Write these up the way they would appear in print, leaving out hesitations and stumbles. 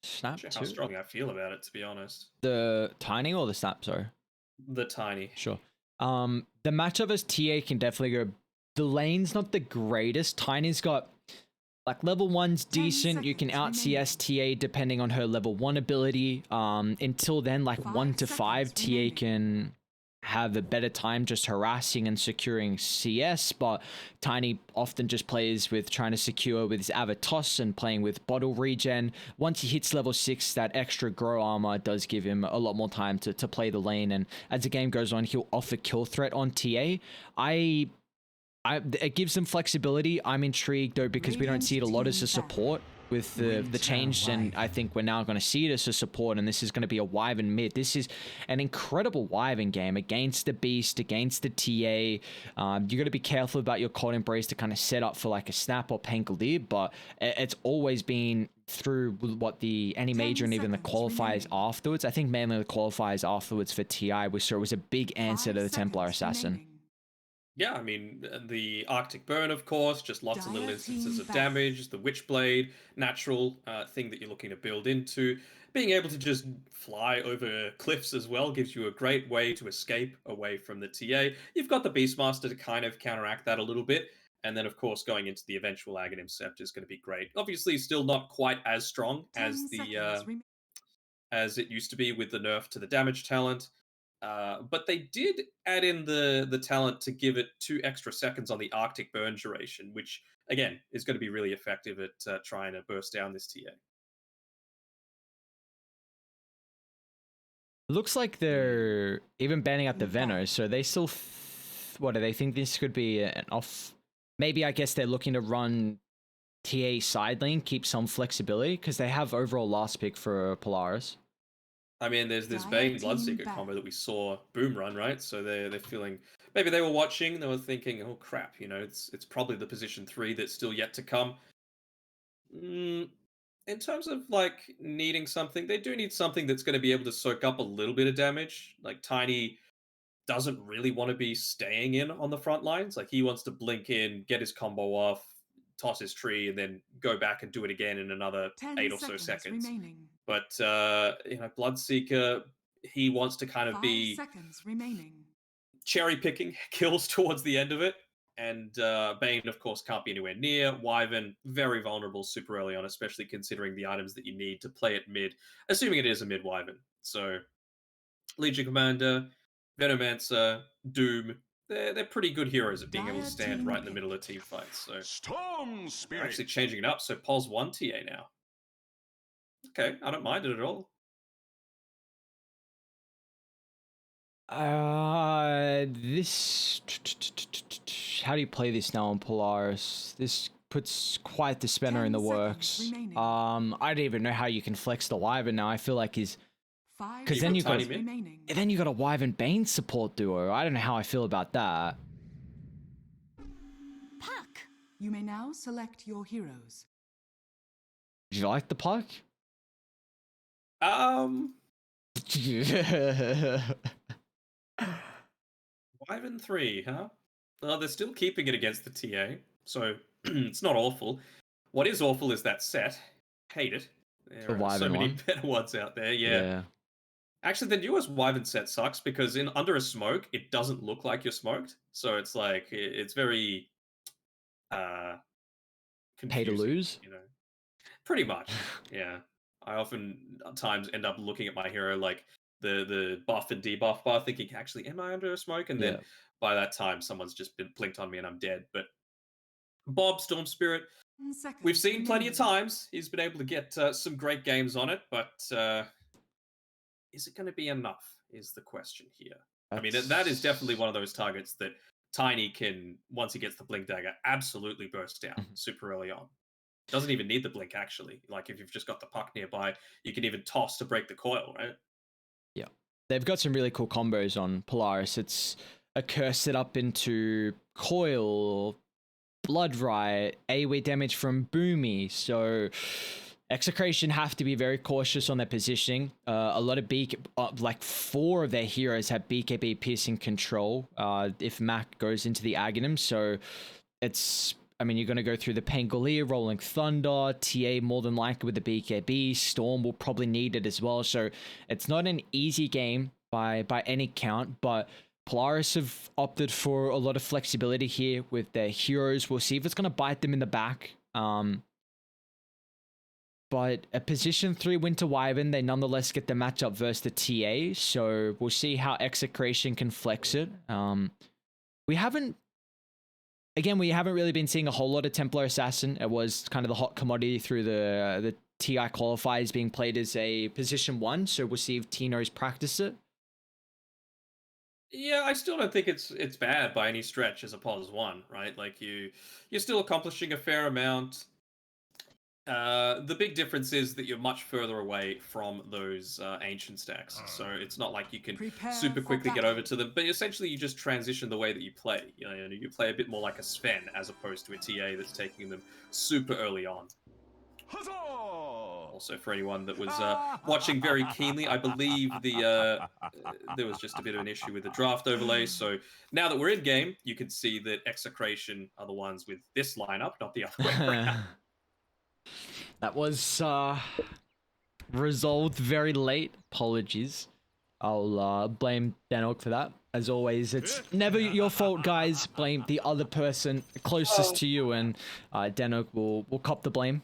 Snap Not sure how too? strongly I feel about it, to be honest. The Tiny or the Snap, sorry? The Tiny. Sure. The matchup as TA can definitely go. The lane's not the greatest. Tiny's got like level 1's decent. You can out CS TA depending on her level 1 ability. Until then, like 1 to 5, TA can have a better time just harassing and securing CS, but Tiny often just plays with trying to secure with his Avatos and playing with bottle regen. Once he hits level 6, that extra grow armor does give him a lot more time to play the lane, and as the game goes on, he'll offer kill threat on TA. It gives them flexibility. I'm intrigued though because we don't see it a lot as a support with the change, and I think we're now going to see it as a support, and this is going to be a Wyvern mid. This is an incredible Wyvern game against the Beast, against the TA. You got to be careful about your Cold Embrace to kind of set up for like a Snap or Pangolier, but it's always been through what any major and even the qualifiers afterwards. I think mainly the qualifiers afterwards for TI, we saw it was a big answer to the Templar Assassin. Yeah, I mean, the Arctic Burn, of course, just lots of little instances of damage, the Witchblade, natural thing that you're looking to build into. Being able to just fly over cliffs as well gives you a great way to escape away from the TA. You've got the Beastmaster to kind of counteract that a little bit. And then, of course, going into the eventual Aghanim Scepter is going to be great. Obviously, still not quite as strong as as it used to be with the nerf to the damage talent. But they did add in the talent to give it 2 extra seconds on the Arctic burn duration, which, again, is going to be really effective at trying to burst down this TA. Looks like they're even banning out the Venos, so they still... what do they think this could be an off... Maybe I guess they're looking to run TA side lane, keep some flexibility, because they have overall last pick for Polaris. I mean, there's this Bane Bloodseeker combo that we saw Boom run, right? So they're feeling... Maybe they were watching, they were thinking, oh crap, you know, it's probably the position 3 that's still yet to come. In terms of, like, needing something, they do need something that's going to be able to soak up a little bit of damage. Like, Tiny doesn't really want to be staying in on the front lines. Like, he wants to blink in, get his combo off, toss his tree, and then go back and do it again in another 8 or so seconds. But, you know, Bloodseeker, he wants to kind of be cherry-picking kills towards the end of it. And Bane, of course, can't be anywhere near. Wyvern, very vulnerable super early on, especially considering the items that you need to play it mid, assuming it is a mid Wyvern. So, Legion Commander, Venomancer, Doom, they're pretty good heroes at being able to stand right in the middle of team fights. So Storm Spirit. They're actually changing it up. So Pos 1 TA now. Okay, I don't mind it at all. This... how do you play this now on Polaris? This puts quite the spanner in the works. I don't even know how you can flex the Wyvern now. I feel like he's... because then you got a Wyvern Bane support duo. I don't know how I feel about that. Puck. You may now select your heroes. Do you like the Puck? Wyvern 3, huh? Well, they're still keeping it against the TA, so it's not awful. What is awful is that set. Hate it. There are so many better ones out there, yeah. Actually, the newest Wyvern set sucks because under a smoke, it doesn't look like you're smoked. So it's like, it's very... pay to lose? You know? Pretty much, yeah. I often times end up looking at my hero like the buff and debuff bar, thinking, actually, am I under a smoke? And then by that time, someone's just been blinked on me and I'm dead. But Bob Storm Spirit, we've seen plenty of times. He's been able to get some great games on it, but is it going to be enough is the question here. I mean, that is definitely one of those targets that Tiny can, once he gets the Blink Dagger, absolutely burst down super early on. Doesn't even need the blink, actually. Like, if you've just got the Puck nearby, you can even toss to break the coil, right? Yeah. They've got some really cool combos on Polaris. It's a curse set up into coil, blood riot, AoE damage from Boomy. So Execration have to be very cautious on their positioning. A lot of like 4 of their heroes have BKB piercing control if Mac goes into the Aghanim. So it's I mean, you're going to go through the Pangolier, Rolling Thunder, TA more than likely with the BKB, Storm will probably need it as well. So it's not an easy game by any count, but Polaris have opted for a lot of flexibility here with their heroes. We'll see if it's going to bite them in the back. But a position 3 Winter Wyvern, they nonetheless get the matchup versus the TA. So we'll see how Execration can flex it. We haven't really been seeing a whole lot of Templar Assassin. It was kind of the hot commodity through the TI qualifiers being played as a position 1. So we'll see if Tino's practice it. Yeah, I still don't think it's bad by any stretch as a pos 1, right? Like you're still accomplishing a fair amount. The big difference is that you're much further away from those ancient stacks, so it's not like you can super quickly get over to them. But essentially, you just transition the way that you play. You play a bit more like a Sven as opposed to a TA that's taking them super early on. Also, for anyone that was watching very keenly, I believe there was just a bit of an issue with the draft overlay. So now that we're in game, you can see that Execration are the ones with this lineup, not the other way around. That was resolved very late. Apologies. I'll blame Danog for that. As always, it's never your fault, guys. Blame the other person closest to you, and Danog will cop the blame.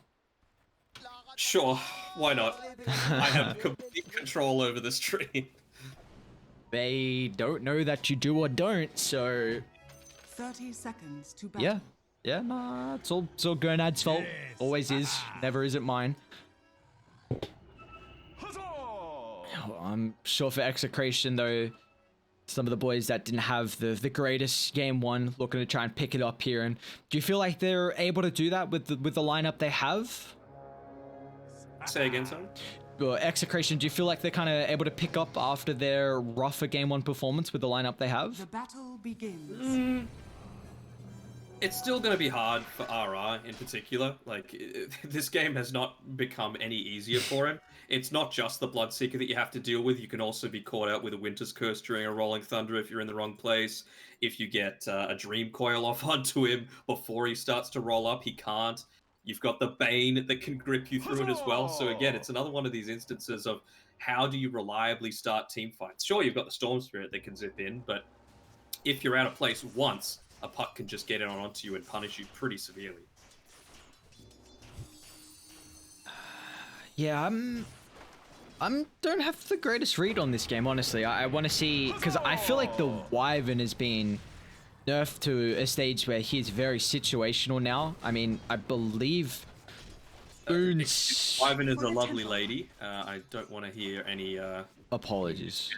Sure, why not? I have complete control over the stream. They don't know that you do or don't, so 30 seconds to battle. yeah, nah, it's all Gernad's fault. Always is, never is it mine. I'm sure for Execration though, some of the boys that didn't have the greatest game 1 looking to try and pick it up here. And do you feel like they're able to do that with the lineup they have? Say again, son. Execration, do you feel like they're kind of able to pick up after their rougher game 1 performance with the lineup they have? The battle begins. It's still going to be hard for RR in particular. Like, this game has not become any easier for him. It's not just the Bloodseeker that you have to deal with. You can also be caught out with a Winter's Curse during a Rolling Thunder if you're in the wrong place. If you get a Dream Coil off onto him before he starts to roll up, he can't. You've got the Bane that can grip you through it as well. So again, it's another one of these instances of how do you reliably start team fights? Sure, you've got the Storm Spirit that can zip in, but if you're out of place once, a puck can just get onto you and punish you pretty severely. Yeah, I'm don't have the greatest read on this game, honestly. I want to see, because I feel like the Wyvern has been nerfed to a stage where he's very situational now. I mean, I believe Wyvern is a lovely lady. I don't want to hear any apologies.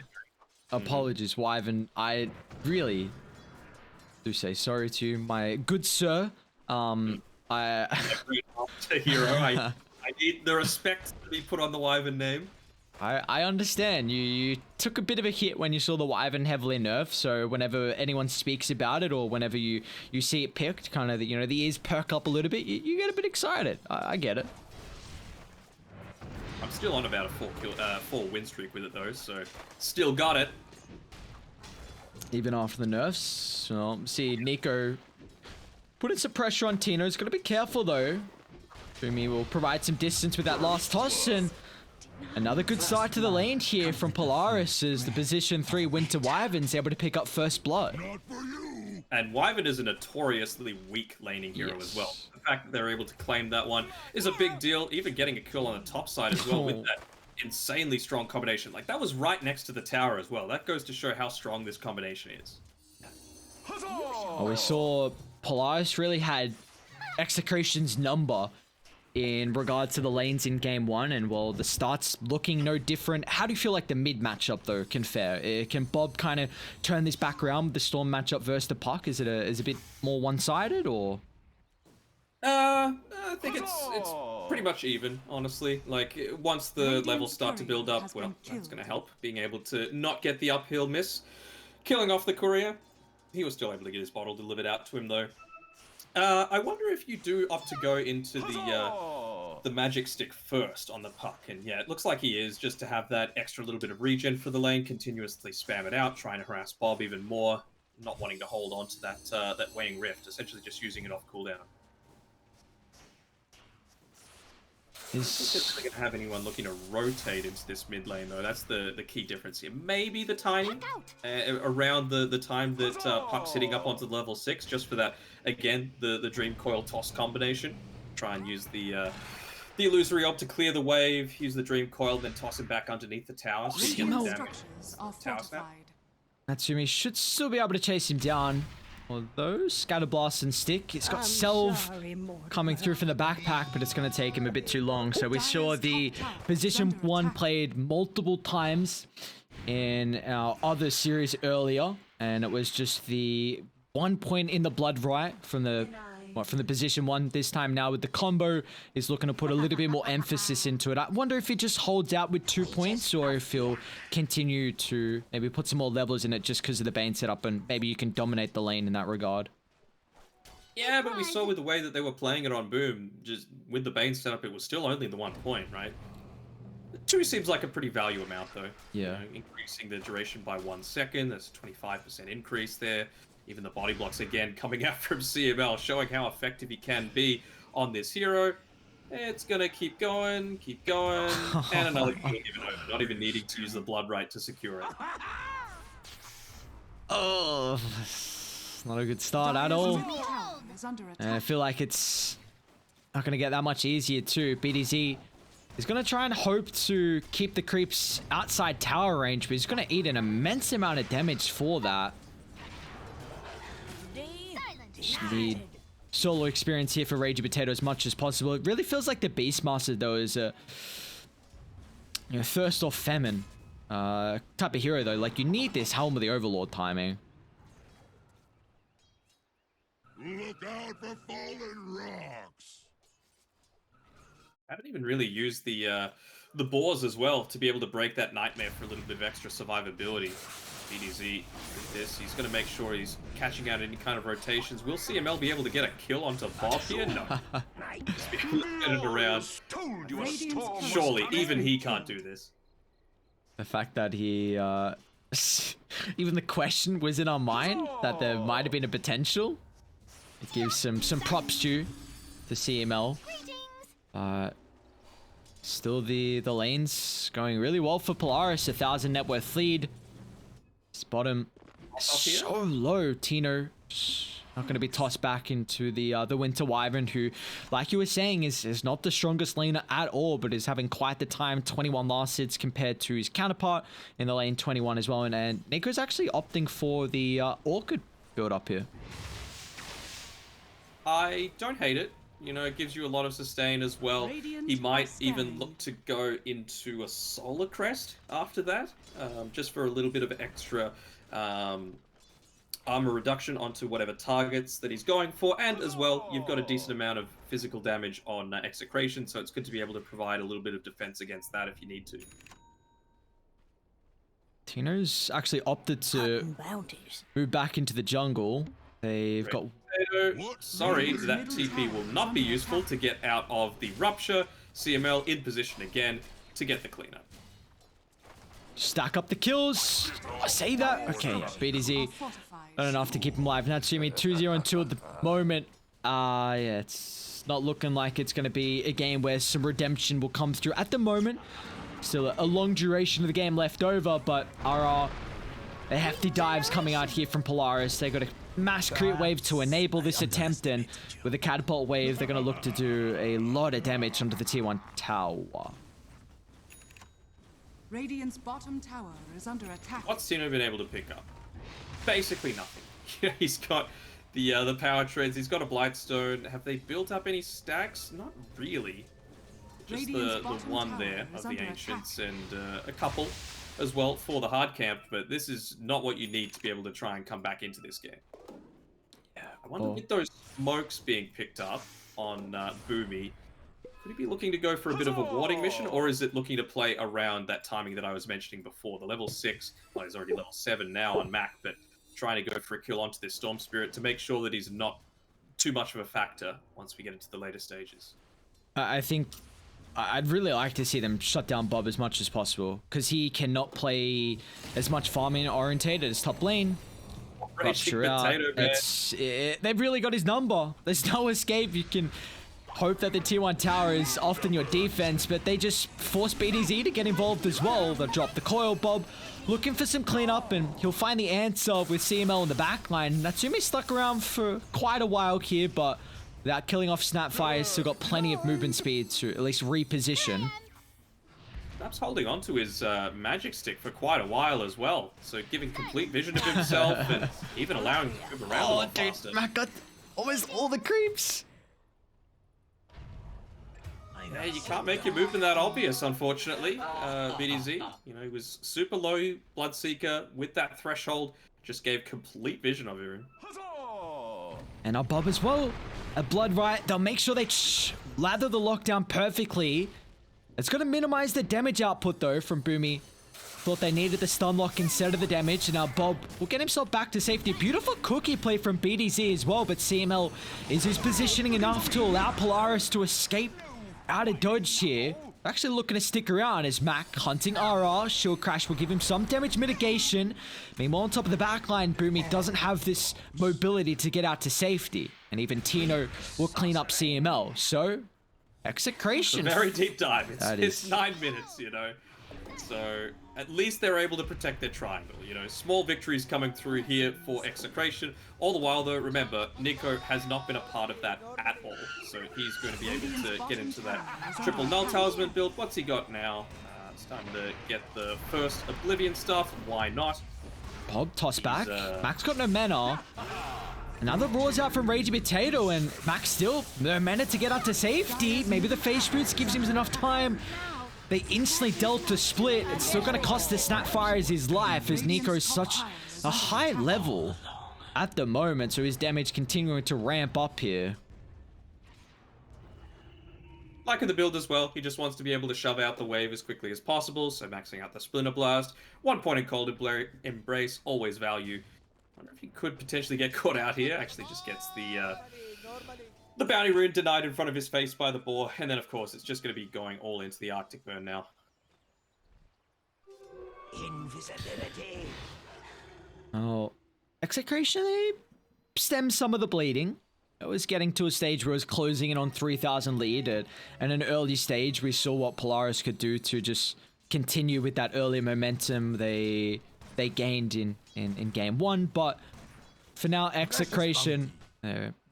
Apologies, Wyvern. I really do say sorry to you, my good sir. To hero. I need the respect to be put on the Wyvern name. I understand. You took a bit of a hit when you saw the Wyvern heavily nerfed, so whenever anyone speaks about it or whenever you see it picked, kind of, the ears perk up a little bit, you get a bit excited. I get it. I'm still on about a 4 win streak with it though, so still got it. Even after the nerfs. Well, see, Nico putting some pressure on Tino. He's got to be careful though. Fumi will provide some distance with that last toss, and another good side to the lane here from Polaris as the position 3 Winter Wyvern's able to pick up first blood. And Wyvern is a notoriously weak laning hero as well. The fact that they're able to claim that one is a big deal. Even getting a kill on the top side as well with that insanely strong combination. Like, that was right next to the tower as well. That goes to show how strong this combination is. Oh, we saw Polaris really had Execration's number in regards to the lanes in game 1, and well, the start's looking no different. How do you feel like the mid matchup though can fare? Can Bob kind of turn this back around with the Storm matchup versus the Puck? Is it a bit more one-sided, or? I think it's pretty much even, honestly. Like, once the levels start to build up, well, that's going to help. Being able to not get the uphill miss. Killing off the courier. He was still able to get his bottle delivered out to him, though. I wonder if you do opt to go into the magic stick first on the Puck. And yeah, it looks like he is, just to have that extra little bit of regen for the lane, continuously spam it out, trying to harass Bob even more, not wanting to hold on to that waning rift, essentially just using it off cooldown. Is going to have anyone looking to rotate into this mid lane though. That's the key difference here. Maybe the Tiny around the time that Puck's hitting up onto level 6, just for that again the Dream Coil toss combination. Try and use the illusory orb to clear the wave. Use the Dream Coil, then toss him back underneath the tower. So you get the damage. Tower snap. Natsumi should still be able to chase him down. Although, Scatter Blast and Stick, it's got Salve coming through from the backpack, but it's going to take him a bit too long. So we saw the position 1 played multiple times in our other series earlier, and it was just the 1 point in the blood right from the position 1. This time now with the combo, is looking to put a little bit more emphasis into it. I wonder if he just holds out with 2 points, or if he'll continue to maybe put some more levels in it just because of the Bane setup, and maybe you can dominate the lane in that regard. Yeah, but we saw with the way that they were playing it on Boom, just with the Bane setup, it was still only the 1 point, right? 2 seems like a pretty value amount though. Yeah. You know, increasing the duration by 1 second, that's a 25% increase there. Even the body blocks again coming out from CML, showing how effective he can be on this hero. It's gonna keep going, and another kill given over, not even needing to use the blood right to secure it. Oh, not a good start at all. And I feel like it's not gonna get that much easier too. BDZ is gonna try and hope to keep the creeps outside tower range, but he's gonna eat an immense amount of damage for that. Just need solo experience here for Ragey Potato as much as possible. It really feels like the Beastmaster though is a thirst or famine type of hero though. Like, you need this Helm of the Overlord timing. Look out for fallen rocks. I haven't even really used the boars as well to be able to break that nightmare for a little bit of extra survivability. BDZ with this, he's going to make sure he's catching out any kind of rotations. Will CML be able to get a kill onto Bob here? No. Just be able to get it around. Surely, even he can't do this. The fact that he, even the question was in our mind that there might have been a potential. It gives some props to CML. Still the lanes going really well for Polaris. 1,000 net worth lead. His bottom so low. Tino not going to be tossed back into the Winter Wyvern, who, like you were saying, is not the strongest laner at all, but is having quite the time. 21 last hits compared to his counterpart in the lane, 21 as well. And Nico's actually opting for the Orchid build up here. I don't hate it. You know, it gives you a lot of sustain as well. He might even look to go into a Solar Crest after that, just for a little bit of extra armor reduction onto whatever targets that he's going for. And as well, you've got a decent amount of physical damage on Execration, so it's good to be able to provide a little bit of defense against that if you need to. Tino's actually opted to move back into the jungle. They've got... Sorry, that TP will not be useful to get out of the rupture. CML in position again to get the cleanup. Stack up the kills. I say that. Okay, BDZ not enough to keep him alive. Natsumi 2-0-2 at the moment. Yeah, it's not looking like it's going to be a game where some redemption will come through at the moment. Still a long duration of the game left over, but RR, a hefty dives coming out here from Polaris. They got a mass crit wave to enable this attempt, and with a catapult wave, they're going to look to do a lot of damage onto the tier 1 tower. Radiant's bottom tower is under attack. What's Tino been able to pick up? Basically nothing. He's got the power treads, he's got a Blightstone. Have they built up any stacks? Not really. Just the one there of the Ancients and a couple as well for the hard camp, but this is not what you need to be able to try and come back into this game. Yeah, I wonder with those smokes being picked up on Boomy, could he be looking to go for a bit of a warding mission, or is it looking to play around that timing that I was mentioning before? The level 6, well, he's already level 7 now on Mac, but trying to go for a kill onto this Storm Spirit to make sure that he's not too much of a factor once we get into the later stages. I think I'd really like to see them shut down Bob as much as possible, because he cannot play as much farming orientated as top lane. Rupture out. They've really got his number. There's no escape. You can hope that the tier 1 tower is often your defense, but they just force BDZ to get involved as well. They'll drop the coil. Bob looking for some cleanup, and he'll find the answer with CML in the backline. Natsumi stuck around for quite a while here, but without killing off Snapfire, he's still got plenty of movement speed to at least reposition. Perhaps holding on to his magic stick for quite a while as well, so giving complete vision of himself and even allowing him to move around a lot faster. Mac got almost all the creeps. Yeah, you can't make your movement that obvious, unfortunately. BDZ, you know, he was super low Bloodseeker with that threshold, just gave complete vision of him. And our Bob as well. A Blood Riot, they'll make sure they lather the lockdown perfectly. It's going to minimize the damage output though from Boomy. Thought they needed the stun lock instead of the damage, and now Bob will get himself back to safety. Beautiful cookie play from BDZ as well, but CML is his positioning enough to allow Polaris to escape out of dodge here. Actually looking to stick around as Mac hunting RR. Shield Crash will give him some damage mitigation. Meanwhile, on top of the backline, Boomy doesn't have this mobility to get out to safety. And even Tino will clean up CML. So, Execration. It's a very deep dive. It's 9 minutes, you know. So, at least they're able to protect their triangle. You know, small victories coming through here for Execration. All the while, though, remember, Nico has not been a part of that at all. So he's going to be able to get into that triple null talisman build. What's he got now? It's time to get the first Oblivion stuff. Why not? Bob toss back. Mac's got no mana. Another roars out from Ragey Potato, and Mac still no mana to get out to safety. Maybe the Phase Boots gives him enough time. They instantly dealt the split. It's still going to cost the Snapfires his life, as Nico is such a high level at the moment, so his damage continuing to ramp up here. Liking the build as well. He just wants to be able to shove out the wave as quickly as possible, so maxing out the Splinter Blast. 1 point in Cold Embrace, always value. I wonder if he could potentially get caught out here. Actually just gets the bounty rune denied in front of his face by the boar, and then of course it's just going to be going all into the Arctic Burn now. Invisibility. Oh, Execration, they stemmed some of the bleeding. It was getting to a stage where it was closing in on 3,000 lead. At an early stage, we saw what Polaris could do to just continue with that early momentum they gained in game 1. But for now, Execration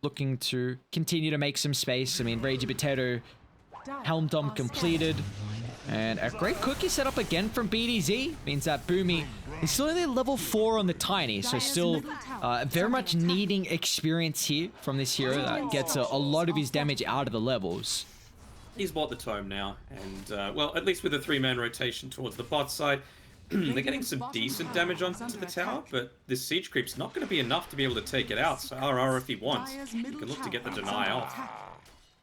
looking to continue to make some space. I mean, Ragey Potato, Helm Dome completed. And a great cookie set up again from BDZ. Means that Boomy is still only level 4 on the Tiny. So still very much needing experience here from this hero that gets a lot of his damage out of the levels. He's bought the tome now. And, well, at least with a 3-man rotation towards the bot side, they're getting some decent damage onto the tower, but this siege creep's not going to be enough to be able to take it out. So RR, if he wants, he can look to get the deny off.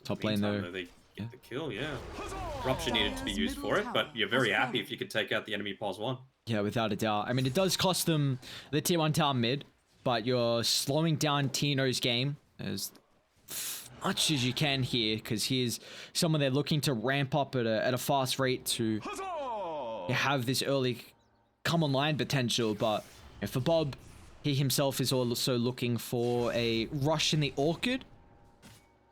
Top lane though. They get the kill, yeah. Corruption needed to be used for it, but you're very happy if you could take out the enemy pos 1. Yeah, without a doubt. I mean, it does cost them the tier 1 tower mid, but you're slowing down Tino's game as much as you can here, because he's someone they're looking to ramp up at a fast rate to have this early come online potential. But for Bob, he himself is also looking for a rush in the Orchid.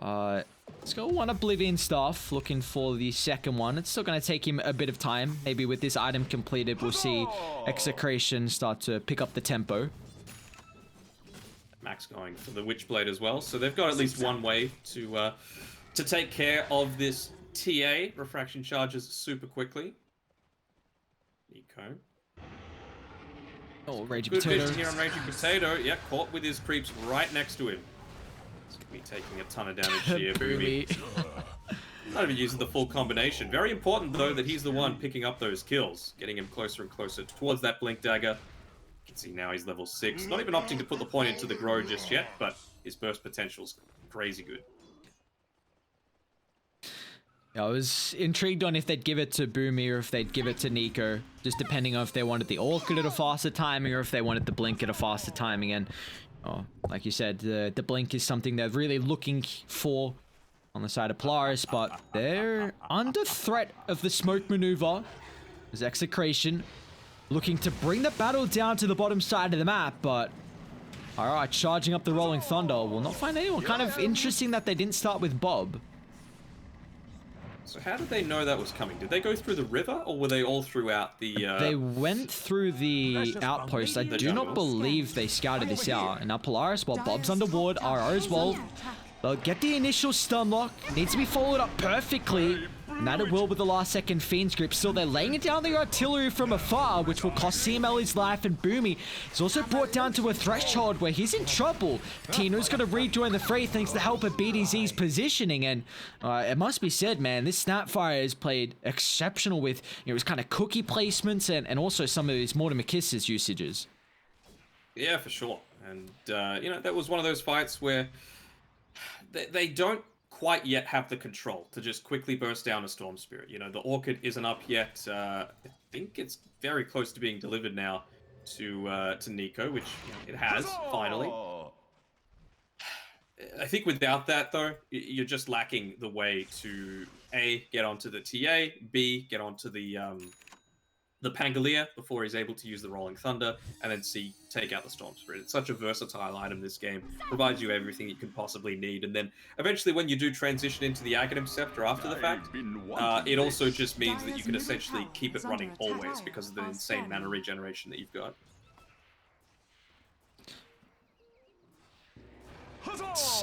Let's go 1 Oblivion stuff, looking for the second one. It's still going to take him a bit of time. Maybe with this item completed, we'll see Execration start to pick up the tempo. Max going for the Witchblade as well, so they've got at least one way to take care of this TA. Refraction charges super quickly. Nico. Oh, Ragey Good Potato. vision here on Raging Potato. Yeah, caught with his creeps right next to him. He's going to be taking a ton of damage here, Boomy. Not even using the full combination. Very important, though, that he's the one picking up those kills. Getting him closer and closer towards that Blink Dagger. You can see now he's level 6. Not even opting to put the point into the Grow just yet, but his burst potential's crazy good. I was intrigued on if they'd give it to Boomy or if they'd give it to Nico, just depending on if they wanted the Orchid at a faster timing or if they wanted the Blink at a faster timing. And like you said, the Blink is something they're really looking for on the side of Polaris, but they're under threat of the smoke maneuver. There's Execration looking to bring the battle down to the bottom side of the map, but alright, charging up the Rolling Thunder will not find anyone. Kind of interesting that they didn't start with Bob. So how did they know that was coming? Did they go through the river, or were they all throughout the... They went through the outpost. I The do not jungle. believe they scouted this out. And now Polaris, while Bob's under ward, RR as well. They'll get the initial stun lock. Needs to be followed up perfectly. And that it will with the last second Fiend's grip. Still, they're laying it down the artillery from afar, which will cost CML his life. And Boomy is also brought down to a threshold where he's in trouble. Tino's going to rejoin the fray thanks to the help of BDZ's positioning. And it must be said, man, this Snapfire has played exceptional with his kind of cookie placements and also some of his Mortimer Kisses usages. Yeah, for sure. And, that was one of those fights where they don't quite yet have the control to just quickly burst down a Storm Spirit. The Orchid isn't up yet. I think it's very close to being delivered now to Nico, which it has, finally. I think without that, though, you're just lacking the way to, A, get onto the TA, B, get onto the Pangolier before he's able to use the Rolling Thunder, and then C, take out the Storm Spirit. It's such a versatile item, this game. Provides you everything you can possibly need, and then eventually when you do transition into the Aghanim Scepter after the fact, it also just means that you can essentially keep it running always because of the insane mana regeneration that you've got.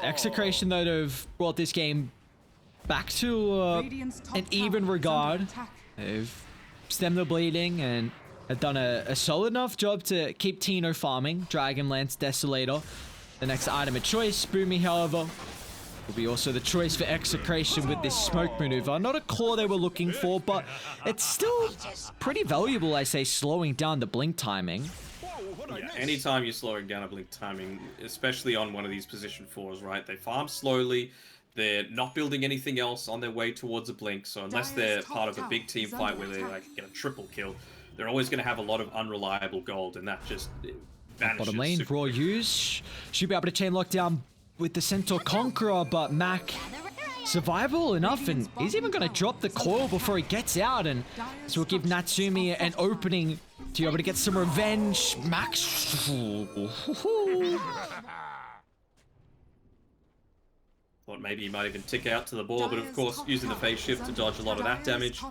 Execration, though, to have brought this game back to an even regard. They've stemmed the bleeding and have done a solid enough job to keep Tino farming. Dragonlance Desolator, the next item of choice. Boomy, however, will be also the choice for Execration with this smoke maneuver. Not a core they were looking for, but it's still pretty valuable, I say, slowing down the blink timing. Yeah, anytime you're slowing down a blink timing, especially on one of these position 4s, right? They farm slowly. They're not building anything else on their way towards a blink, so unless they're part of a big team fight where they get a triple kill, they're always going to have a lot of unreliable gold, and that just vanishes. Bottom lane, Raw use. Should be able to chain lock down with the Centaur Conqueror, but Mac survivable enough, and he's even going to drop the coil before he gets out, and this will give Natsumi an opening to be able to get some revenge. Max. Thought maybe he might even tick out to the ball, but of course using the phase shift to dodge a lot of that damage.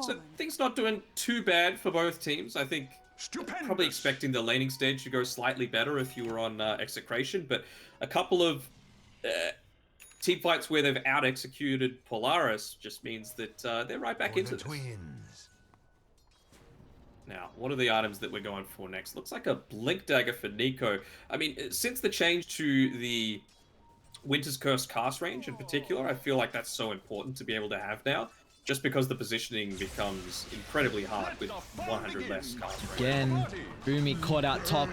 So things not doing too bad for both teams. I think probably expecting the laning stage to go slightly better if you were on Execration, but a couple of team fights where they've out-executed Polaris just means that they're right back into this. Now, what are the items that we're going for next? Looks like a Blink Dagger for Nico. I mean, since the change to the Winter's Curse cast range in particular, I feel like that's so important to be able to have now, just because the positioning becomes incredibly hard with 100 less cast range. Again, Boomy caught out top.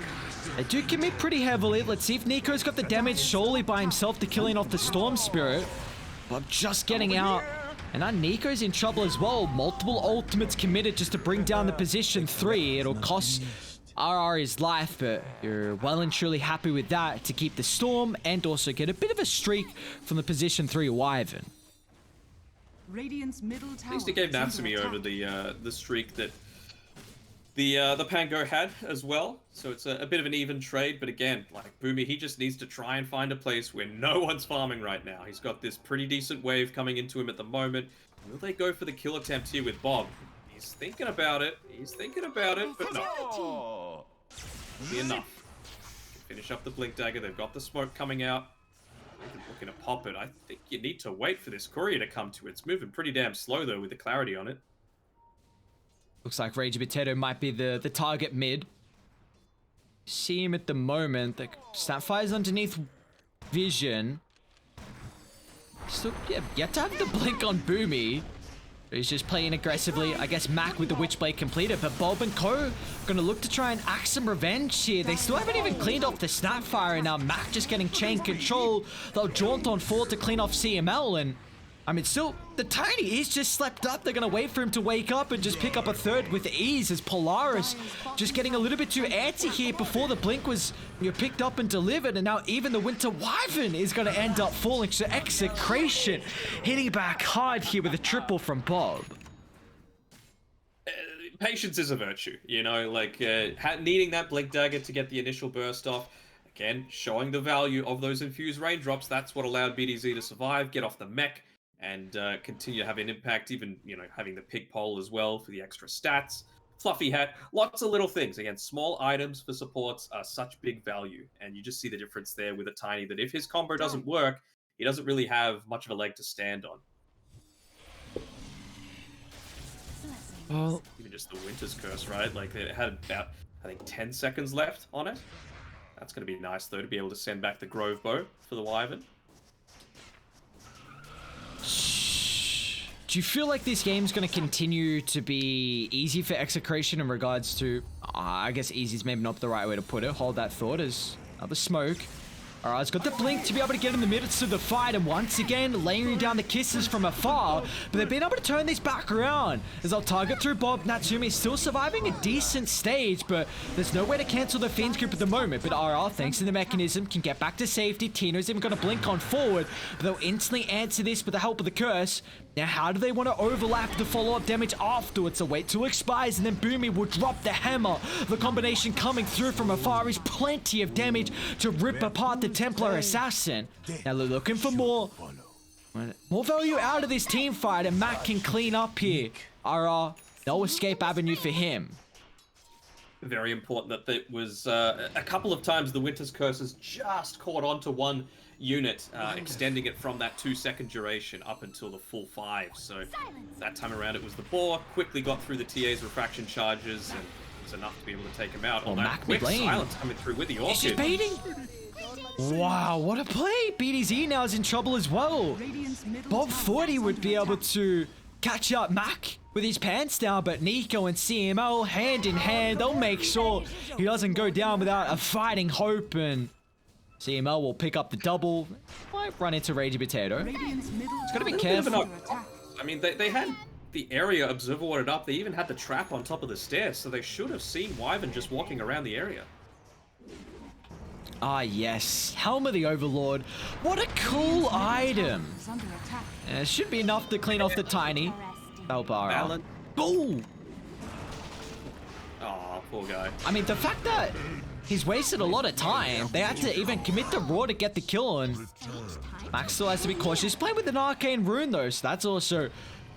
They do commit pretty heavily. Let's see if Nico's got the damage solely by himself to killing off the Storm Spirit. But just getting out. And now Nico's in trouble as well. Multiple ultimates committed just to bring down the position 3. It'll cost RR his life, but you're well and truly happy with that to keep the Storm and also get a bit of a streak from the position 3 Wyvern. Radiant's middle tower. At least it gave Natsumi over the streak that the Pango had as well. So it's a bit of an even trade, but again, like Boomy, he just needs to try and find a place where no one's farming right now. He's got this pretty decent wave coming into him at the moment. Will they go for the kill attempt here with Bob? He's thinking about it. He's thinking about it, but no. Will be enough. Finish up the Blink Dagger. They've got the smoke coming out. Looking to pop it. I think you need to wait for this courier to come to it. It's moving pretty damn slow, though, with the clarity on it. Looks like Rage Potato might be the target mid. See him at the moment. The Snapfire's underneath vision. Still, yeah, yet to have the blink on Boomy. He's just playing aggressively. I guess Mac with the Witchblade completed, but Bob and Co gonna look to try and axe some revenge here. They still haven't even cleaned off the Snapfire, and now Mac just getting chain control. They'll jaunt on forward to clean off CML, and I mean, still, the Tiny is just slept up. They're gonna wait for him to wake up and just pick up a third with ease as Polaris just getting a little bit too antsy here before the blink was picked up and delivered, and now even the Winter Wyvern is gonna end up falling. So Execration hitting back hard here with a triple from Bob. Patience is a virtue, you know, like needing that Blink Dagger to get the initial burst off. Again, showing the value of those infused raindrops. That's what allowed BDZ to survive, get off the mech, and continue to have an impact, even, you know, having the pig pole as well for the extra stats. Fluffy hat, lots of little things. Again, small items for supports are such big value, and you just see the difference there with a Tiny that if his combo doesn't work, he doesn't really have much of a leg to stand on. Well, Even just the Winter's Curse, right? Like, it had about, I think, 10 seconds left on it. That's going to be nice, though, to be able to send back the Grove Bow for the Wyvern. do you feel like this game's going to continue to be easy for Execration in regards to, I guess easy is maybe not the right way to put it. Hold that thought as another smoke. All right, it's got the blink to be able to get in the midst of the fight, and once again, layering down the kisses from afar, but they've been able to turn this back around, as they'll target through Bob. Natsumi is still surviving a decent stage, but there's no way to cancel the Fiend's Grip at the moment, but RR, thanks to the mechanism, can get back to safety. Tino's even got a blink on forward, but they'll instantly answer this with the help of the curse. Now, how do they want to overlap the follow-up damage afterwards? So wait till it expires, and then Boomy will drop the hammer. The combination coming through from afar is plenty of damage to rip apart the Templar Assassin. Now they're looking for more value out of this team fight, and Matt can clean up here. RR, no escape avenue for him. Very important that it was a couple of times the Winter's Curse has just caught onto one unit, extending it from that 2-second duration up until the full 5. So that time around it was the Boar, quickly got through the TA's refraction charges, and it was enough to be able to take him out. Oh, On that Mac quick mid-lane. silence coming through with the Is he Orchid. baiting? Wow, what a play. BDZ now is in trouble as well. Radiant's middle Bob tower thought he is would under be able attack. to catch up Mac with his pants down, but Nico and CMO hand in hand, they'll make sure he doesn't go down without a fighting hope, and CMO will pick up the double. Might run into Ragey Potato. Radiant's middle gotta be tower is careful. under attack. I mean, they had the area observer warded up. They even had the trap on top of the stairs, so they should have seen Wyvern just walking around the area. Ah, yes. Helm of the Overlord. What a cool item. Is under attack. Should be enough to clean off the Tiny. Help RR. Balance. Ooh. Oh, poor guy. I mean, the fact that he's wasted a lot of time, they had to even commit the Raw to get the kill, and Max still has to be cautious. He's playing with an Arcane Rune, though, so that's also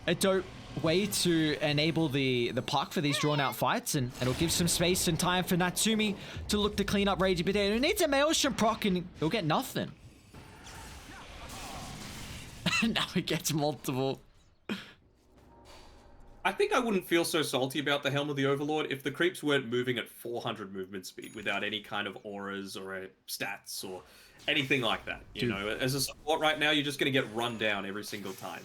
a dope way to enable the puck for these drawn-out fights, and it'll give some space and time for Natsumi to look to clean up Ragey Potato. He needs a Maelstrom proc, and he'll get nothing. Now he gets multiple. I think I wouldn't feel so salty about the Helm of the Overlord if the creeps weren't moving at 400 movement speed without any kind of auras or stats or anything like that. You know, as a support right now, you're just going to get run down every single time.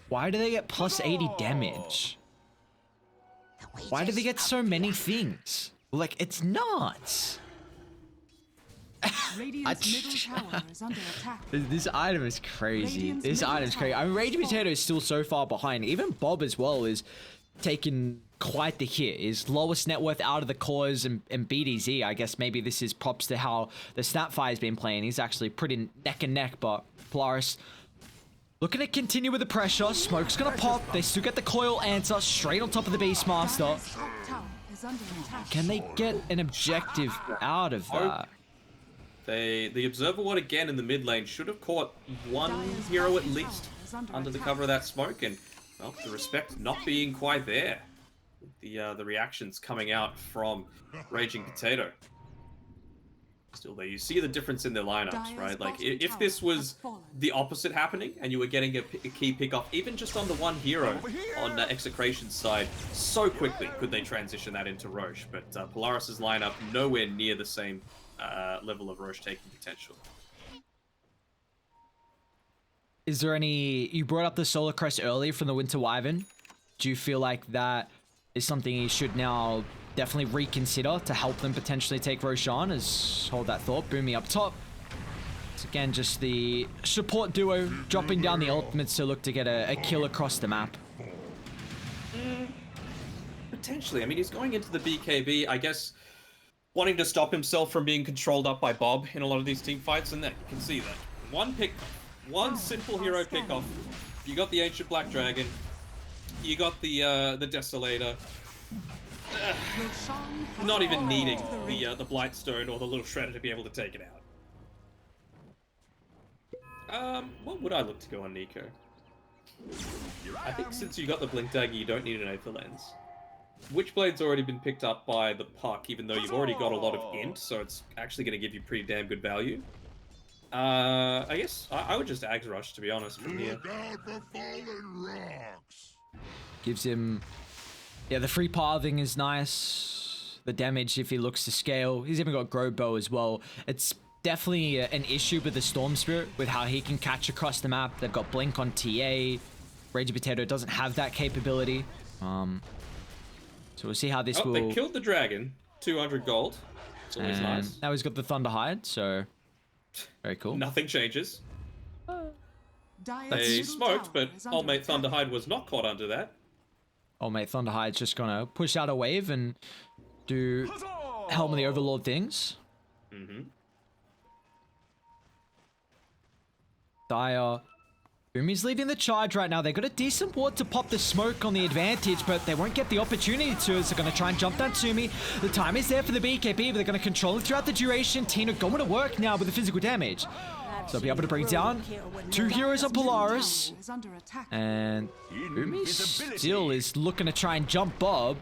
Why do they get plus 80 damage? Why do they get so many things? Like, it's nuts. Radiant's middle tower is under attack. This item is crazy. Radiant's This middle item's crazy. I mean, tower Ragey Potato is still so far behind. Even Bob as well is taking quite the hit. His lowest net worth out of the cores, and BDZ, I guess maybe this is props to how the Snapfire's been playing. He's actually pretty neck and neck, but Polaris looking to continue with the pressure. Smoke's gonna pop. They still get the coil answer straight on top of the Beastmaster. Dire's top tower is under attack. Can they get an objective out of that? The Observer Ward again in the mid lane should have caught one hero at least under the cover of that smoke, and well, the respect not being quite there. The reactions coming out from Raging Potato. Still there, you see the difference in their lineups, right? Like, if this was the opposite happening and you were getting a key pick off, even just on the one hero on the Execration's side, so quickly could they transition that into Roche. But Polaris's lineup nowhere near the same level of Roche taking potential. Is there any... You brought up the Solar Crest earlier from the Winter Wyvern. Do you feel like that is something you should now definitely reconsider to help them potentially take Roche on? As hold that thought. Boomy up top. It's again just the support duo dropping down the ultimates to look to get a kill across the map. Potentially. I mean, he's going into the BKB, I guess, wanting to stop himself from being controlled up by Bob in a lot of these team fights, and that you can see that. One simple hero pick-off. You got the Ancient Black Dragon. You got the Desolator. Not even needing the Blightstone or the little Shredder to be able to take it out. What would I look to go on Nico? I think since you got the blink dagger, you don't need an Aether lens. Witchblade's already been picked up by the puck, even though you've already got a lot of int, so it's actually going to give you pretty damn good value. I guess I would just Ags Rush, to be honest, from here. Look out for fallen rocks. Gives him... Yeah, the free pathing is nice. The damage, if he looks to scale. He's even got Grow Bow as well. It's definitely an issue with the Storm Spirit, with how he can catch across the map. They've got Blink on TA. Raging Potato doesn't have that capability. So we'll see how this will... They killed the dragon. 200 gold. It's always nice. Now he's got the Thunder Hide, so... Very cool. Nothing changes. Dire's They middle smoked, tower but is under Old Mate attack. Thunderhide was not caught under that. Old Mate Thunder Hide's just gonna push out a wave and do Helm of the Overlord things. Mm-hmm. Dire. Boomy's leading the charge right now. They got a decent ward to pop the smoke on the advantage, but they won't get the opportunity to, as they're going to try and jump that Sumi. The time is there for the BKB, but they're going to control it throughout the duration. Tina going to work now with the physical damage. So they'll be able to bring down 2 heroes on Polaris. Tower is under attack. And Boomy still is looking to try and jump Bob.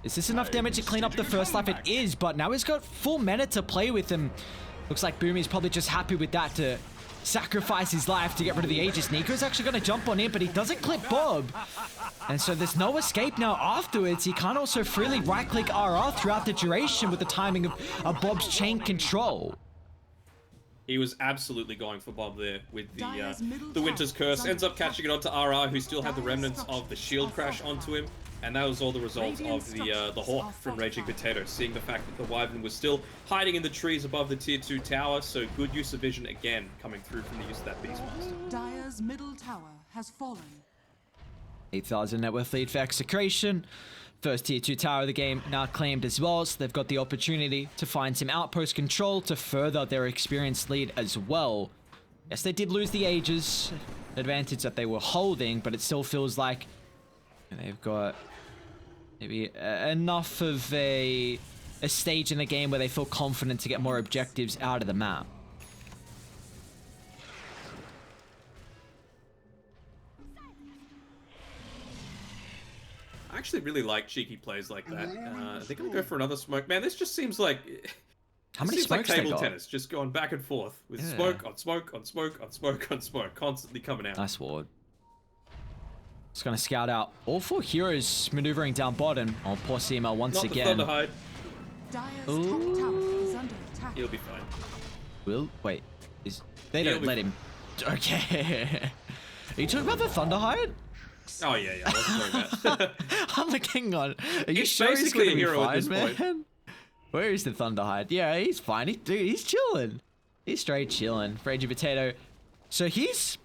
Is this enough damage to clean up the first life? It is, but now he's got full mana to play with him. Looks like Boomy's probably just happy with that to sacrifice his life to get rid of the Aegis. Nico's actually going to jump on him, but he doesn't clip Bob. And so there's no escape now afterwards. He can't also freely right-click RR throughout the duration with the timing of Bob's chain control. He was absolutely going for Bob there with Dire's middle the Winter's tower is Curse. under Ends up attack. catching it onto RR, who still had the Dire's remnants of the structures shield are crash onto fortified. him. And that was all the result Radiant of the structures Hawk are from Raging fortified. Potato, seeing the fact that the Wyvern was still hiding in the trees above the tier 2 tower, so good use of vision again coming through from the use of that Beastmaster. Dire's middle tower has fallen. 8,000 net worth lead for Execration. First tier 2 tower of the game now claimed as well, so they've got the opportunity to find some outpost control to further their experience lead as well. Yes, they did lose the Aegis advantage that they were holding, but it still feels like they've got maybe enough of a stage in the game where they feel confident to get more objectives out of the map. I actually really like cheeky plays like that. They're going to go for another smoke. Man, this just seems like... How many seems like smokes they table got? tennis, just going back and forth with Yeah. smoke on smoke on smoke on smoke on smoke, constantly coming out. Nice ward. Just gonna scout out all 4 heroes maneuvering down bottom. Oh, poor CML once Not again. the Thunderhide. Dire's Ooh. top tower is under attack. He'll be fine. Will wait. They He'll don't be let him. Okay. Are you talking about the Thunderhide? Oh yeah, I wasn't talking about. I'm like, hang on. Are you He's sure he's basically gonna a be hero at fine, this man? point. Where is the Thunderhide? Yeah, he's fine. He's chilling. He's straight chilling. Raging Potato. So he's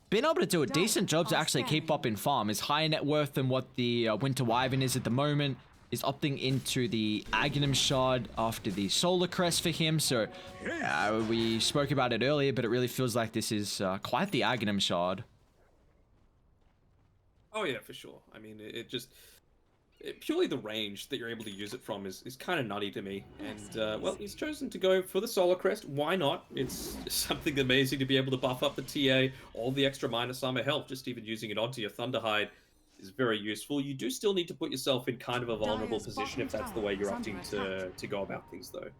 been able to do a decent job to actually keep up in farm. Is higher net worth than what the Winter Wyvern is at the moment. Is opting into the Aghanim Shard after the Solar Crest for him. So we spoke about it earlier, but it really feels like this is quite the Aghanim Shard. Oh yeah, for sure. I mean, purely the range that you're able to use it from is kind of nutty to me. And, well, he's chosen to go for the Solar Crest. Why not? It's something amazing to be able to buff up the TA, all the extra minus armor health, just even using it onto your Thunderhide is very useful. You do still need to put yourself in kind of a vulnerable Dire's position if bottom that's the way you're tower is opting under to go about things, though.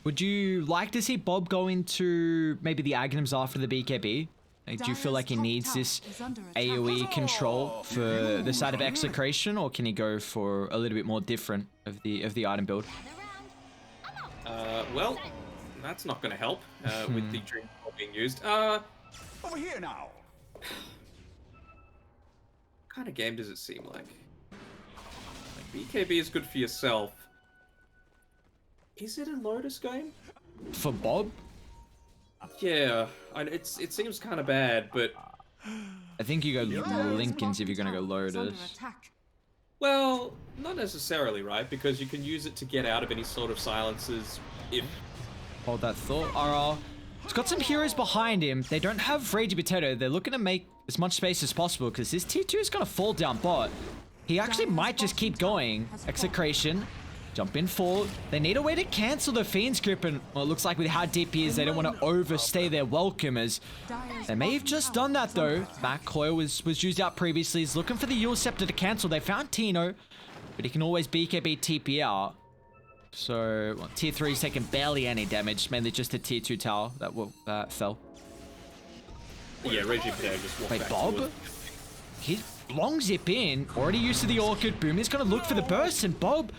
Would you like to see Bob go into maybe the Aghanims after the BKB? Like, do you feel like he needs this AoE control for the side of Execration, or can he go for a little bit more different of the item build? Well, that's not going to help with the Dream Ball being used. What Over here now. kind of game does it seem like? BKB is good for yourself. Is it a Lotus game? For Bob, Yeah, it seems kind of bad, but I think you go Lincolns if you're gonna go Lotus. well, not necessarily, right? Because you can use it to get out of any sort of silences. If Hold that thought. RR. He's got some heroes behind him. They don't have Raging Potato. They're looking to make as much space as possible because this tier 2 is gonna fall down bot. He actually might just keep going. Execration. Jump in full. They need a way to cancel the Fiend's grip, and well, it looks like with how deep he is, they don't want to overstay their welcome, as they may have just done that though. Back coil was used out previously. He's looking for the Yule Scepter to cancel. They found Tino, but he can always BKB TP out. So well, tier 3 is taking barely any damage, mainly just a tier 2 tower that fell. Yeah, Reggie Potato just walked Wait, back Bob? towards- He's long zip in, already used to the Orchid. Boom is going to look for the burst, and Bob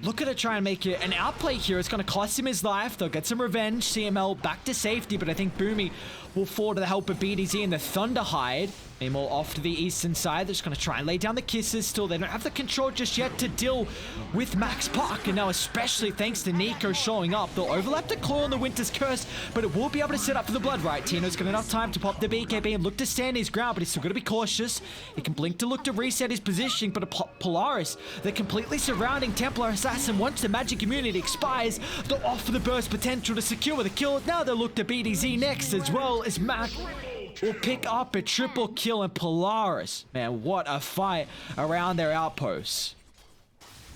looking to try and make it an outplay here. It's going to cost him his life. They'll get some revenge. CML back to safety, but I think Boomy will fall to the help of BDZ and the Thunder Hide. Meanwhile, off to the eastern side, they're just going to try and lay down the kisses. Still, they don't have the control just yet to deal with Max Park, and now especially thanks to Nico showing up. They'll overlap the claw on the Winter's Curse, but it will be able to set up for the Blood Right. Tino's got enough time to pop the BKB and look to stand his ground, but he's still got to be cautious. He can blink to look to reset his position, but a Polaris, they're completely surrounding Templar Assassin. Once the magic immunity expires, they'll offer the burst potential to secure the kill. Now they'll look to BDZ next, as well as Mac will pick up a triple kill, and Polaris, man, what a fight around their outposts.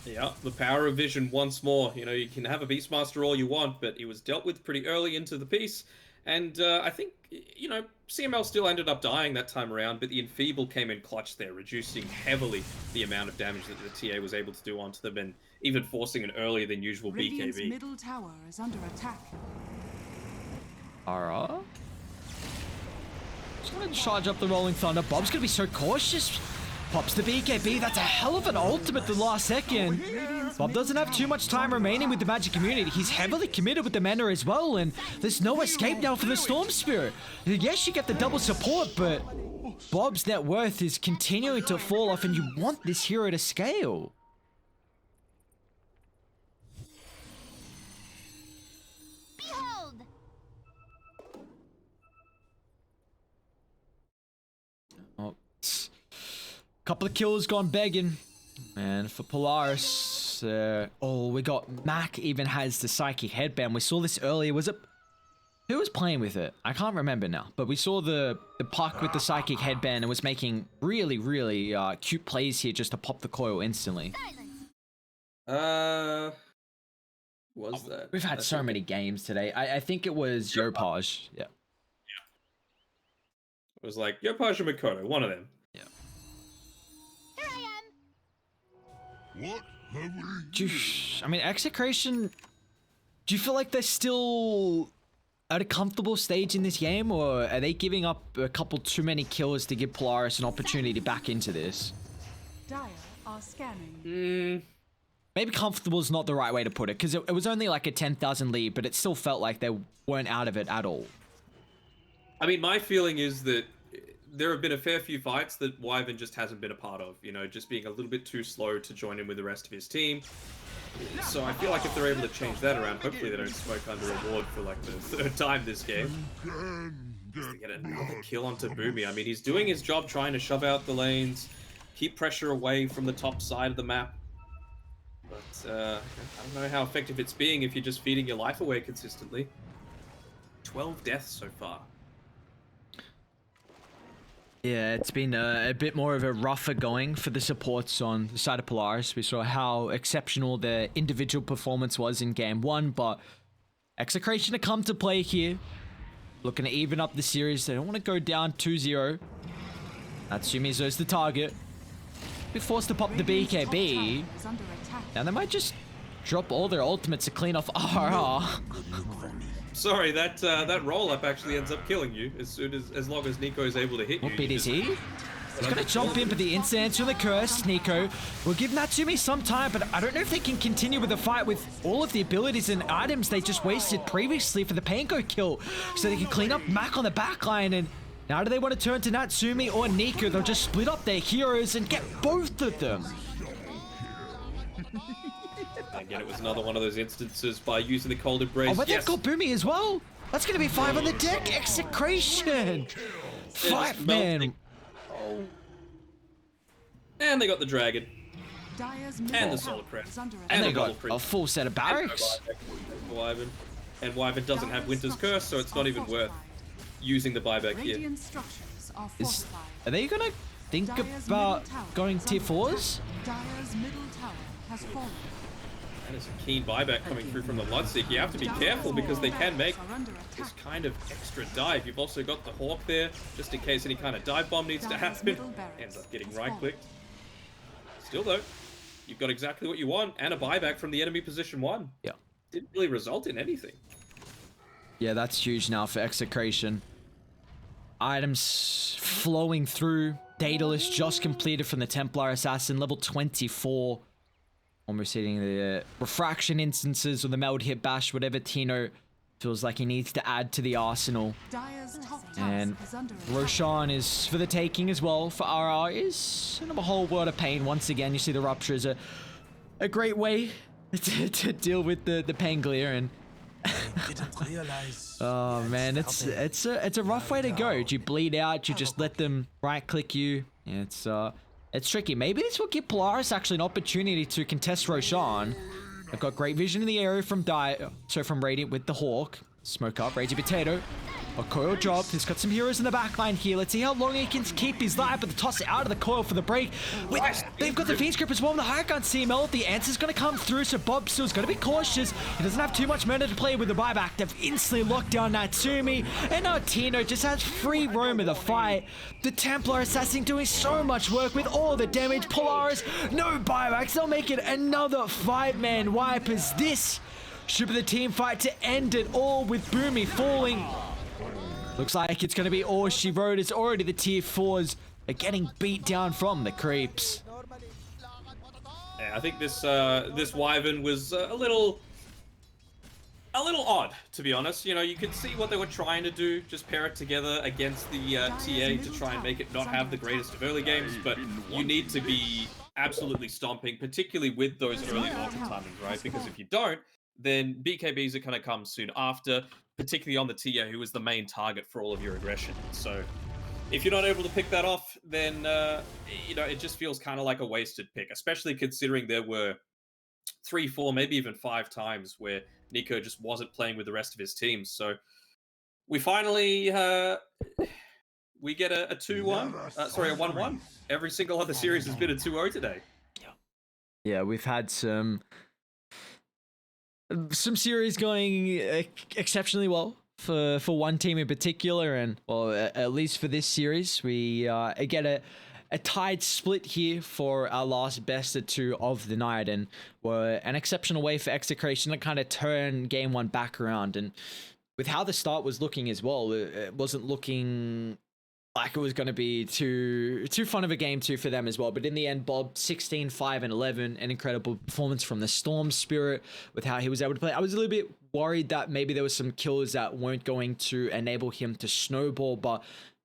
Yeah, the power of vision once more. You know, you can have a Beastmaster all you want, but he was dealt with pretty early into the piece. And I think, you know, CML still ended up dying that time around, but the Enfeeble came in clutch there, reducing heavily the amount of damage that the TA was able to do onto them, and even forcing an earlier than usual Radiant's BKB. middle tower is under attack. Alright. Just gonna charge up the Rolling Thunder. Bob's gonna be so cautious. Pops the BKB. That's a hell of an ultimate the last second. Bob doesn't have too much time remaining with the magic community. He's heavily committed with the mana as well, and there's no escape now for the Storm Spirit. Yes, you get the double support, but Bob's net worth is continuing to fall off, and you want this hero to scale. Behold! Oh, couple of kills gone begging. And for Polaris, we got Mac even has the Psychic Headband. We saw this earlier. Was it? Who was playing with it? I can't remember now. But we saw the puck with the Psychic Headband and was making really, really cute plays here just to pop the coil instantly. Was that? We've had so many games today. I think it was Yopaj. Yeah. It was like Yopaj or Mikoto, one of them. Yeah. Here I am! What have we? I mean, Execration, do you feel like they're still at a comfortable stage in this game, or are they giving up a couple too many kills to give Polaris an opportunity back into this? Dire are scanning. Maybe comfortable is not the right way to put it, because it was only like a 10,000 lead, but it still felt like they weren't out of it at all. I mean, my feeling is that there have been a fair few fights that Wyvern just hasn't been a part of, you know, just being a little bit too slow to join in with the rest of his team. So I feel like if they're able to change that around, hopefully they don't smoke under a ward for like the third time this game. Just to get another kill onto Boomy. I mean, he's doing his job trying to shove out the lanes, keep pressure away from the top side of the map. But I don't know how effective it's being if you're just feeding your life away consistently. 12 deaths so far. Yeah, it's been a bit more of a rougher going for the supports on the side of Polaris. We saw how exceptional their individual performance was in game 1, but Execration to come to play here. Looking to even up the series. They don't want to go down 2-0. Natsumizo's the target. Be forced to pop the BKB. Is under attack. Now they might just drop all their ultimates to clean off RR. Sorry, that roll-up actually ends up killing you as long as Nico is able to hit you. What bit is he? He's gonna jump in for the instant answer on the curse. Nico will give Natsumi some time, but I don't know if they can continue with the fight with all of the abilities and items they just wasted previously for the Panko kill. So they can clean up Mac on the backline, and now do they want to turn to Natsumi or Nico? They'll just split up their heroes and get both of them. Again, it was another one of those instances by using the cold embrace. Oh, but yes. they've got Boomy as well. That's gonna be 5 on the deck. Execration. 5 man. Oh. And they got the dragon. Dire's And middle the Solar tower Crest. is under And the they got double a full set of barracks. Wyvern. And Wyvern doesn't have Winter's Curse, so it's not even worth using the buyback here. Radiant structures are Is, fortified. are they gonna think Dire's about middle tower going is tier under 4s? attack. Dire's middle tower has fallen. That is a keen buyback coming through from the Bloodseek. You have to be careful because they can make this kind of extra dive. You've also got the Hawk there, just in case any kind of dive bomb needs to happen. Ends up getting right-clicked. Still though, you've got exactly what you want, and a buyback from the enemy position 1. Yeah. Didn't really result in anything. Yeah, that's huge now for Execration. Items flowing through. Daedalus just completed from the Templar Assassin, level 24. Almost hitting the refraction instances or the meld hit bash, whatever Tino feels like he needs to add to the arsenal. And Roshan is for the taking as well. For RR is in a whole world of pain. Once again, you see the rupture is a great way to deal with the Pangolier, and oh man, it's a rough way to go. Do you bleed out? Do you just let them right click you? Yeah, it's tricky. Maybe this will give Polaris actually an opportunity to contest Roshan. They've got great vision in the area from from Radiant with the Hawk. Smoke up, Ragey Potato. A coil drop. He's got some heroes in the backline here. Let's see how long he can keep his life, but the toss it out of the coil for the break. Wait, they've got the Fiend's Grip as well. The high gun CML. The answer's going to come through, so Bob still's going to be cautious. He doesn't have too much mana to play with the buyback. They've instantly locked down Natsumi, and now Tino just has free roam of the fight. The Templar Assassin doing so much work with all the damage. Polaris, no buybacks. They'll make it another 5-man wipe as this should be the team fight to end it all with Boomy falling. Looks like it's going to be all she wrote. It's already the tier 4s are getting beat down from the creeps. Yeah, I think this this Wyvern was a little odd, to be honest. You know, you could see what they were trying to do, just pair it together against the TA to try and make it not have the greatest of early games, but you need to be absolutely stomping, particularly with those early autumn timings, right? Because if you don't, then BKBs are going to come soon after, particularly on the TA, who is the main target for all of your aggression. So if you're not able to pick that off, then, you know, it just feels kind of like a wasted pick, especially considering there were 3, 4, maybe even 5 times where Nico just wasn't playing with the rest of his team. So we finally, we get a 2-1, sorry, a 1-1. Every single other series has been a 2-0 today. Yeah, we've had some series going exceptionally well for one team in particular, and well, at least for this series, we get a tied split here for our last best of 2 of the night, and we're an exceptional way for Execration to kind of turn game 1 back around. And with how the start was looking as well, it wasn't looking like it was going to be too fun of a game 2 for them as well. But in the end, Bob 16, 5, and 11, an incredible performance from the Storm Spirit with how he was able to play. I was a little bit worried that maybe there was some kills that weren't going to enable him to snowball, but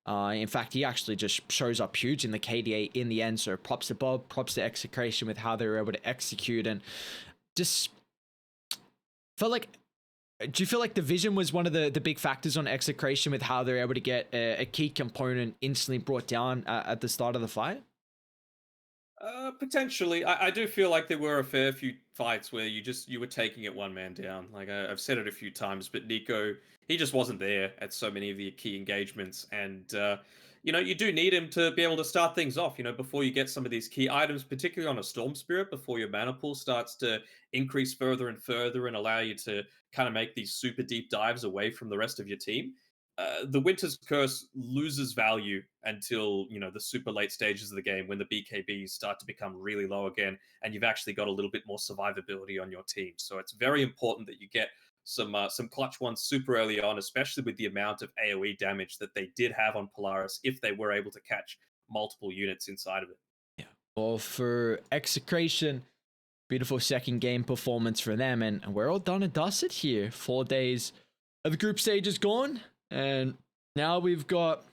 in fact, he actually just shows up huge in the KDA in the end. So props to Bob, props to Execration with how they were able to execute, and just felt like. Do you feel like the vision was one of the big factors on Execration with how they're able to get a key component instantly brought down at the start of the fight? Potentially. I do feel like there were a fair few fights where you were taking it one man down. Like I've said it a few times, but Nico, he just wasn't there at so many of the key engagements, and you know, you do need him to be able to start things off, you know, before you get some of these key items, particularly on a Storm Spirit, before your mana pool starts to increase further and further and allow you to kind of make these super deep dives away from the rest of your team. The Winter's Curse loses value until, you know, the super late stages of the game when the BKBs start to become really low again, and you've actually got a little bit more survivability on your team. So it's very important that you get some clutch ones super early on, especially with the amount of AoE damage that they did have on Polaris if they were able to catch multiple units inside of it. Yeah. Well, for Execration, beautiful second game performance for them, and we're all done and dusted here. 4 days of the group stage is gone, and now we've got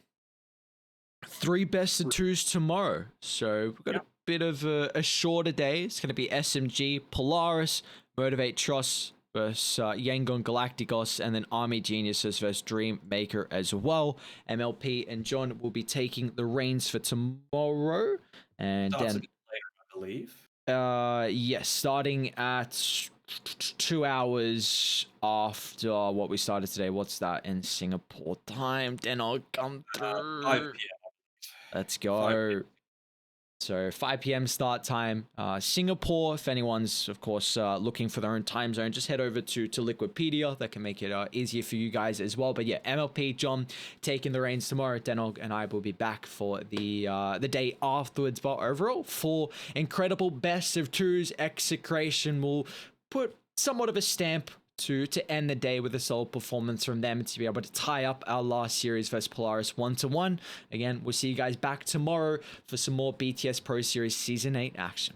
3 best of 2s tomorrow. So we've got a bit of a shorter day. It's going to be SMG, Polaris, Motivate Trust versus Yangon Galacticos, and then Army Geniuses versus Dream Maker as well. MLP and John will be taking the reins for tomorrow, and Starts then a bit later, I believe. yes, starting at 2 hours after what we started today. What's that in Singapore time? Then I'll come through. 5 p.m. Let's go. 5 p.m. So 5 p.m. start time. Singapore, if anyone's, of course, looking for their own time zone, just head over to Liquipedia. That can make it easier for you guys as well. But yeah, MLP, John, taking the reins tomorrow. Danog and I will be back for the day afterwards. But overall, 4 incredible best of 2s. Execration will put somewhat of a stamp to end the day with a solid performance from them to be able to tie up our last series versus Polaris 1-1. Again, we'll see you guys back tomorrow for some more BTS Pro Series Season 8 action.